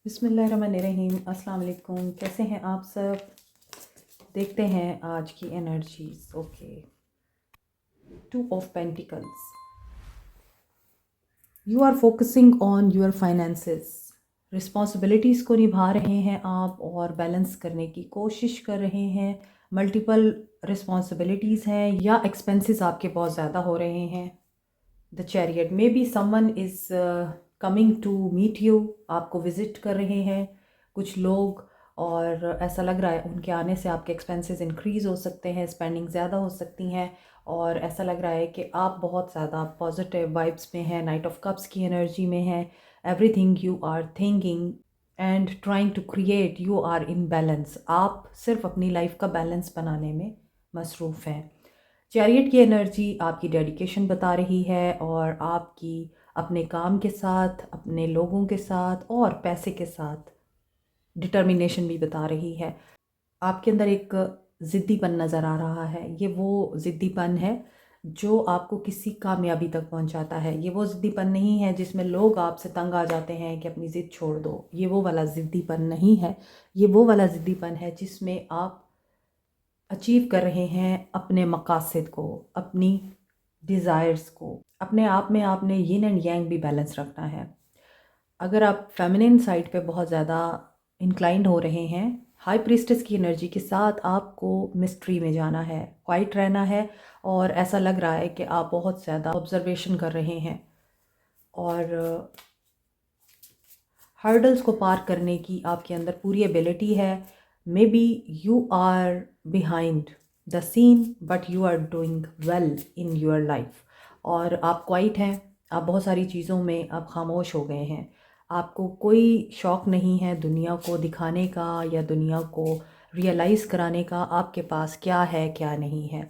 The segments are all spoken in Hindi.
बिस्मिल्लाहिर्रहमानिर्रहीम। अस्सलाम वालेकुम। कैसे हैं आप सब? देखते हैं आज की energies. Okay, 2 of pentacles. You are focusing on your finances. Responsibilities को निभा रहे हैं आप और बैलेंस करने की कोशिश कर रहे हैं। मल्टीपल रिस्पॉन्सिबिलिटीज़ हैं या एक्सपेंसेस आपके बहुत ज़्यादा हो रहे हैं। The chariot maybe someone is coming to meet you. आपको विज़िट कर रहे हैं कुछ लोग और ऐसा लग रहा है उनके आने से आपके एक्सपेंसेस इंक्रीज़ हो सकते हैं, स्पेंडिंग ज़्यादा हो सकती हैं और ऐसा लग रहा है कि आप बहुत ज़्यादा पॉजिटिव वाइब्स में हैं, नाइट ऑफ कप्स की एनर्जी में हैं। Everything you are thinking and trying to create, you are in balance. आप सिर्फ अपनी लाइफ का बैलेंस बनाने में मसरूफ़ हैं। चैरियट की एनर्जी आपकी डेडिकेशन बता रही है और आपकी अपने काम के साथ, अपने लोगों के साथ और पैसे के साथ डिटर्मिनेशन भी बता रही है। आपके अंदर एक ज़िद्दीपन नज़र आ रहा है। ये वो ज़िद्दीपन है जो आपको किसी कामयाबी तक पहुंचाता है। ये वो ज़िद्दीपन नहीं है जिसमें लोग आपसे तंग आ जाते हैं कि अपनी ज़िद छोड़ दो। ये वो वाला ज़िद्दीपन नहीं है। ये वो वाला ज़िद्दीपन है जिसमें आप अचीव कर रहे हैं अपने मकासद को, अपनी डिज़ायर्स को। अपने आप में आपने यिन एंड यांग भी बैलेंस रखना है। अगर आप फेमिनिन साइड पे बहुत ज़्यादा इंक्लाइंड हो रहे हैं, हाई प्रीस्टेस की एनर्जी के साथ आपको मिस्ट्री में जाना है, क्वाइट रहना है और ऐसा लग रहा है कि आप बहुत ज़्यादा ऑब्जर्वेशन कर रहे हैं और हर्डल्स को पार करने की आपके अंदर पूरी एबिलिटी है। Maybe you are behind the scene but you are doing well in your life. और आप क्वाइट हैं, आप बहुत सारी चीज़ों में आप खामोश हो गए हैं। आपको कोई शौक़ नहीं है दुनिया को दिखाने का या दुनिया को रियलाइज़ कराने का आपके पास क्या है क्या नहीं है।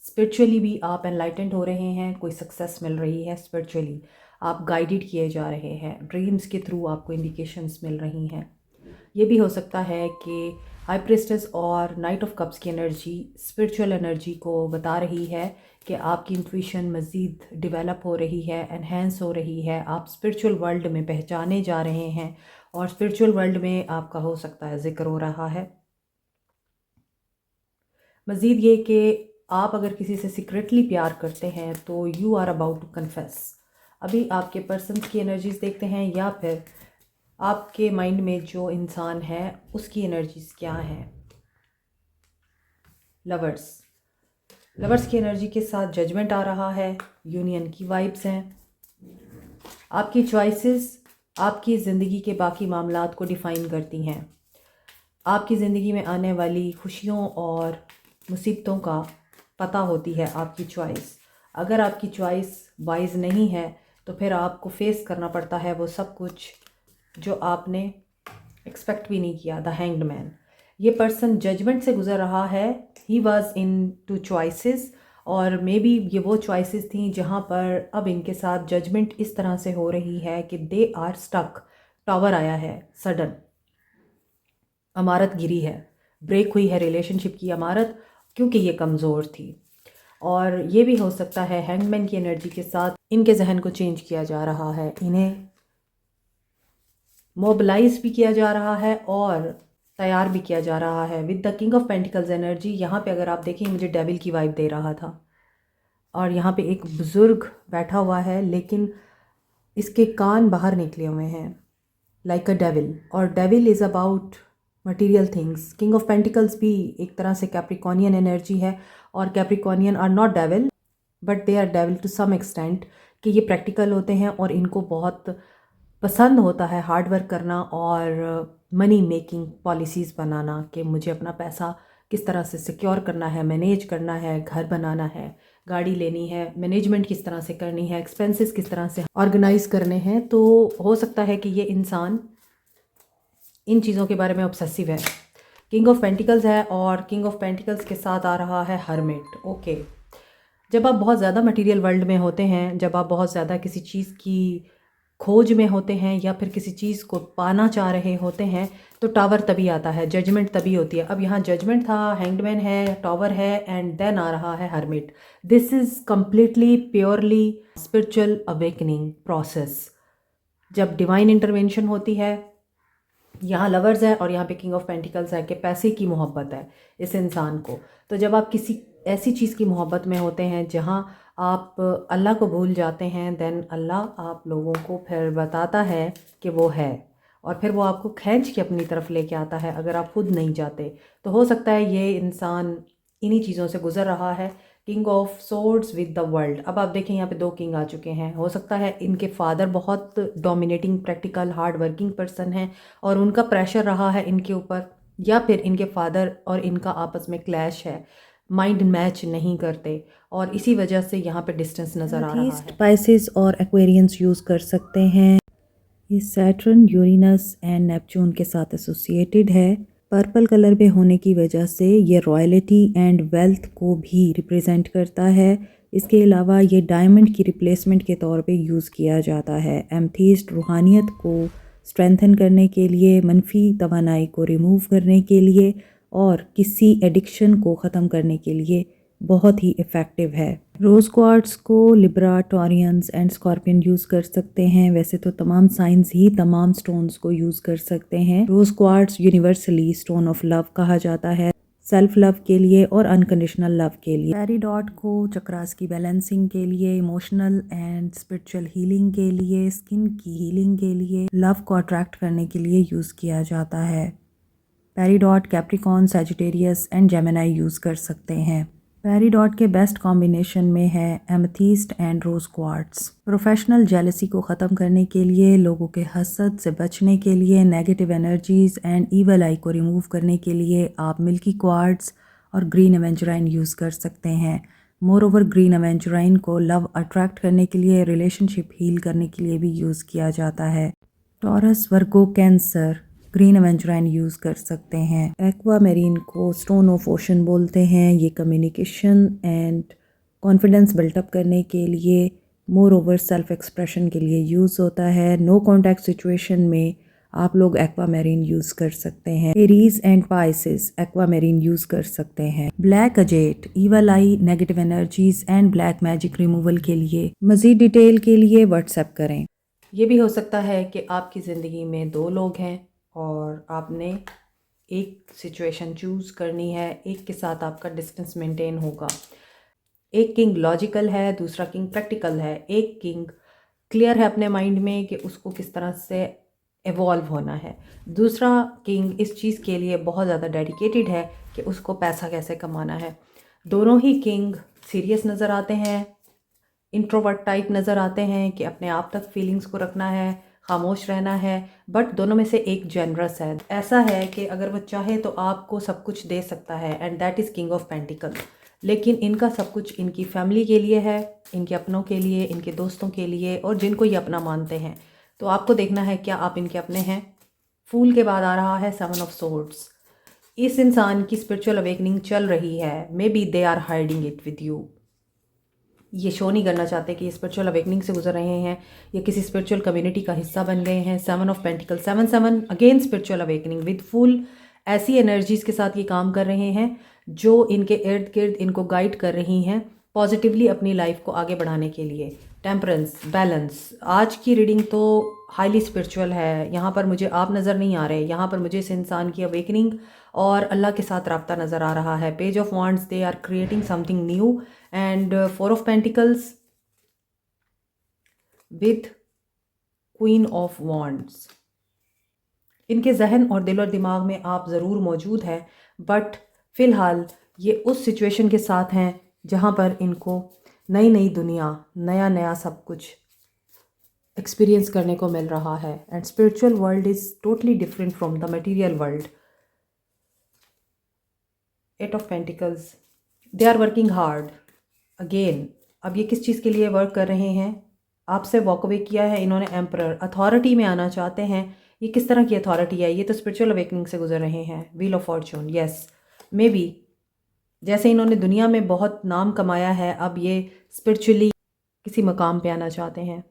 स्पिरिचुअली भी आप एनलाइटेंड हो रहे हैं, कोई सक्सेस मिल रही है स्पिरिचुअली, आप गाइडेड किए जा रहे हैं, ड्रीम्स के थ्रू आपको इंडिकेशंस मिल रही हैं। ये भी हो सकता है कि हाई प्रिस्टेस और नाइट ऑफ कप्स की एनर्जी स्पिरिचुअल एनर्जी को बता रही है कि आपकी इंट्यूशन मज़ीद डेवलप हो रही है, एनहेंस हो रही है। आप स्पिरिचुअल वर्ल्ड में पहचाने जा रहे हैं और स्पिरिचुअल वर्ल्ड में आपका हो सकता है ज़िक्र हो रहा है। मज़ीद ये कि आप अगर किसी से सीक्रेटली प्यार करते हैं तो you are about to confess. अभी आपके पर्सन्स की एनर्जीज देखते हैं या फिर आपके माइंड में जो इंसान है उसकी एनर्जीज क्या हैं। लवर्स, लवर्स की एनर्जी के साथ जजमेंट आ रहा है, यूनियन की वाइब्स हैं। आपकी चॉइसेस आपकी ज़िंदगी के बाकी मामलात को डिफ़ाइन करती हैं। आपकी ज़िंदगी में आने वाली खुशियों और मुसीबतों का पता होती है आपकी चॉइस। अगर आपकी चॉइस वाइज नहीं है तो फिर आपको फेस करना पड़ता है वो सब कुछ जो आपने एक्सपेक्ट भी नहीं किया। द हैंग्ड मैन, ये पर्सन जजमेंट से गुजर रहा है। He was in two choices और मे बी ये वो चॉइसेस थी जहाँ पर अब इनके साथ जजमेंट इस तरह से हो रही है कि दे आर स्टक। टावर आया है, सडन इमारत गिरी है, ब्रेक हुई है रिलेशनशिप की इमारत क्योंकि ये कमज़ोर थी। और ये भी हो सकता है हैंगमैन की एनर्जी के साथ इनके जहन को चेंज किया जा रहा है, इन्हें मोबिलाइज भी किया जा रहा है और तैयार भी किया जा रहा है with the king of pentacles energy. यहाँ पे अगर आप देखें मुझे डेविल की वाइब दे रहा था और यहाँ पे एक बुज़ुर्ग बैठा हुआ है लेकिन इसके कान बाहर निकले हुए हैं लाइक अ डेविल। और devil is about material things. King of pentacles भी एक तरह से कैप्रिकॉनियन एनर्जी है और Capricornian are not devil but they are devil to some extent कि ये प्रैक्टिकल होते हैं और इनको बहुत पसंद होता है हार्ड वर्क करना और मनी मेकिंग पॉलिसीज़ बनाना कि मुझे अपना पैसा किस तरह से सिक्योर करना है, मैनेज करना है, घर बनाना है, गाड़ी लेनी है, मैनेजमेंट किस तरह से करनी है, एक्सपेंसेस किस तरह से ऑर्गेनाइज करने हैं। तो हो सकता है कि ये इंसान इन चीज़ों के बारे में ऑब्सेसिव है। किंग ऑफ पेंटिकल्स है और किंग ऑफ पेंटिकल्स के साथ आ रहा है हर्मिट। ओके, जब आप बहुत ज़्यादा मटेरियल वर्ल्ड में होते हैं, जब आप बहुत ज़्यादा किसी चीज़ की खोज में होते हैं या फिर किसी चीज़ को पाना चाह रहे होते हैं तो टावर तभी आता है, जजमेंट तभी होती है। अब यहाँ जजमेंट था, हैंगमैन है, टावर है एंड देन आ रहा है hermit. This is completely purely spiritual awakening process. जब डिवाइन इंटरवेंशन होती है यहाँ लवर्स है और यहाँ पे किंग ऑफ पेंटिकल्स है कि पैसे की मोहब्बत है इस इंसान को। तो जब आप किसी ऐसी चीज़ की मोहब्बत में होते हैं जहाँ आप अल्लाह को भूल जाते हैं, देन अल्लाह आप लोगों को फिर बताता है कि वो है, और फिर वो आपको खींच के अपनी तरफ लेके आता है अगर आप खुद नहीं जाते। तो हो सकता है ये इंसान इन्हीं चीज़ों से गुजर रहा है। King of swords with the world. अब आप देखें यहाँ पे 2 किंग आ चुके हैं। हो सकता है इनके फादर बहुत dominating, practical, hard working person हैं और उनका प्रेशर रहा है इनके ऊपर, या फिर इनके फादर और इनका आपस में क्लैश है, माइंड मैच नहीं करते और इसी वजह से यहाँ पे डिस्टेंस नज़र आ रहा है। स्पाइसेस और एक्वेरियंस यूज़ कर सकते हैं। ये सैटर्न, यूरेनस एंड नेपच्यून के साथ एसोसिएटेड है। पर्पल कलर में होने की वजह से ये रॉयल्टी एंड वेल्थ को भी रिप्रेजेंट करता है। इसके अलावा ये डायमंड की रिप्लेसमेंट के तौर पे यूज़ किया जाता है। एमथीस्ट रूहानियत को स्ट्रेंथन करने के लिए, मनफी तवानाई को रिमूव करने के लिए और किसी एडिक्शन को ख़त्म करने के लिए बहुत ही इफ़ेक्टिव है। रोज़ क्वार्ट्स को Libra, Taureans and scorpion use कर सकते हैं। वैसे तो तमाम साइंस ही तमाम स्टोन्स को यूज़ कर सकते हैं। Rose quartz universally stone of love कहा जाता है, सेल्फ लव के लिए और अनकंडीशनल लव के लिए। पेरीडॉट को चक्रास की बैलेंसिंग के लिए, इमोशनल एंड स्पिरिचुअल हीलिंग के लिए, स्किन की हीलिंग के लिए, लव को अट्रैक्ट करने के लिए यूज़ किया जाता है। Peridot Capricorn, Sagittarius and Gemini use कर सकते हैं। पेरीडॉट के बेस्ट कॉम्बिनेशन में है amethyst and rose quartz. Professional jealousy को ख़त्म करने के लिए, लोगों के हसद से बचने के लिए, नेगेटिव एनर्जीज़ एंड ईवल आई को रिमूव करने के लिए आप मिल्की क्वार्ट्स और ग्रीन एवेंचुराइन यूज़ कर सकते हैं। मोर ओवर ग्रीन एवेंचुराइन को लव अट्रैक्ट करने के लिए, रिलेशनशिप हील करने के लिए भी यूज़ किया जाता है। टॉरस, वर्गो, कैंसर ग्रीन एवेंचुराइन यूज़ कर सकते हैं। एक्वा मेरीन को स्टोन ऑफ ओशन बोलते हैं। ये कम्युनिकेशन एंड कॉन्फिडेंस बिल्टअप करने के लिए, मोर ओवर सेल्फ एक्सप्रेशन के लिए यूज़ होता है। नो कॉन्टैक्ट सिचुएशन में आप लोग एक्वा मेरीन यूज़ कर सकते हैं। Aries and Pisces aqua marine use कर सकते हैं। Black अजेट, evil I, negative energies and black magic removal के लिए। मज़ीद डिटेल के लिए व्हाट्सएप करें। ये भी हो सकता है कि आपकी ज़िंदगी में 2 लोग हैं और आपने एक सिचुएशन चूज़ करनी है, एक के साथ आपका डिस्टेंस मेंटेन होगा। एक किंग लॉजिकल है, दूसरा किंग प्रैक्टिकल है। एक किंग क्लियर है अपने माइंड में कि उसको किस तरह से एवॉल्व होना है, दूसरा किंग इस चीज़ के लिए बहुत ज़्यादा डेडिकेटेड है कि उसको पैसा कैसे कमाना है। दोनों ही किंग सीरियस नज़र आते हैं, इंट्रोवर्ट टाइप नज़र आते हैं कि अपने आप तक फीलिंग्स को रखना है, खामोश रहना है, बट दोनों में से एक जेनरस है। ऐसा है कि अगर वो चाहे तो आपको सब कुछ दे सकता है, and that is king of pentacle. लेकिन इनका सब कुछ इनकी फैमिली के लिए है, इनके अपनों के लिए, इनके दोस्तों के लिए और जिनको ये अपना मानते हैं। तो आपको देखना है क्या आप इनके अपने हैं। फूल के बाद आ रहा है 7 ऑफ सोर्ड्स। इस इंसान की स्पिरिचुअल अवेकनिंग चल रही है। Maybe they are hiding it with you. ये शो नहीं करना चाहते कि ये स्पिरिचुअल अवेकनिंग से गुजर रहे हैं या किसी स्पिरिचुअल कम्युनिटी का हिस्सा बन गए हैं। 7 of pentacle, 7 again spiritual awakening with full. ऐसी एनर्जीज़ के साथ ये काम कर रहे हैं जो इनके इर्द गिर्द इनको गाइड कर रही हैं पॉजिटिवली अपनी लाइफ को आगे बढ़ाने के लिए। Temperance, balance. आज की रीडिंग तो हाईली स्पिरिचुअल है। यहाँ पर मुझे आप नज़र नहीं आ रहे, यहाँ पर मुझे इस इंसान की अवेकनिंग और अल्लाह के साथ रब्ता नज़र आ रहा है। Page of wands, they are creating something new. And 4 of pentacles with queen of wands. इनके जहन और दिल और दिमाग में आप ज़रूर मौजूद हैं, बट फ़िलहाल ये उस सिचुएशन के साथ हैं जहाँ पर इनको नई नई दुनिया, नया नया सब कुछ एक्सपीरियंस करने को मिल रहा है। And spiritual world is totally different from the material world. 8 of pentacles, they are working hard again. अब ये किस चीज़ के लिए वर्क कर रहे हैं? आपसे वॉक अवे किया है इन्होंने। एम्परर, अथॉरिटी में आना चाहते हैं। ये किस तरह की अथॉरिटी है? ये तो स्पिरिचुअल अवेकनिंग से गुजर रहे हैं। Wheel of Fortune, yes, may be जैसे इन्होंने दुनिया में बहुत नाम कमाया है, अब ये स्पिरिचुअली किसी मकाम पे आना चाहते हैं।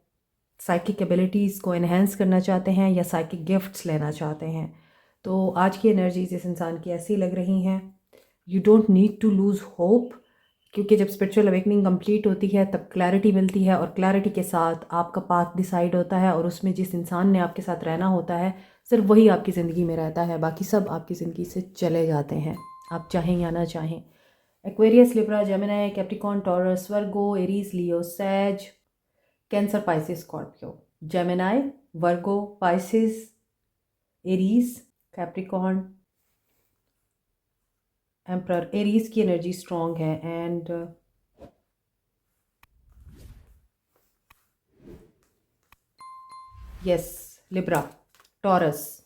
साइकिक एबिलिटीज़ को एनहेंस करना चाहते हैं या साइकिक गिफ्ट्स लेना चाहते हैं। तो आज की एनर्जीज इस इंसान की ऐसी लग रही हैं। You don't need to lose hope क्योंकि जब स्पिरिचुअल अवेकनिंग कंप्लीट होती है तब क्लैरिटी मिलती है, और क्लैरिटी के साथ आपका पाथ डिसाइड होता है, और उसमें जिस इंसान ने आपके साथ रहना होता है सिर्फ वही आपकी ज़िंदगी में रहता है, बाकी सब आपकी ज़िंदगी से चले जाते हैं, आप चाहें या ना चाहें। Aquarius, Libra, Gemini, Capricorn, Taurus, Virgo, Aries, Leo, Sag, Cancer, Pisces, Scorpio. Gemini, Virgo, Pisces, Aries, Capricorn, emperor. Aries की एनर्जी स्ट्रॉन्ग है, एंड यस, लिब्रा, टॉरस,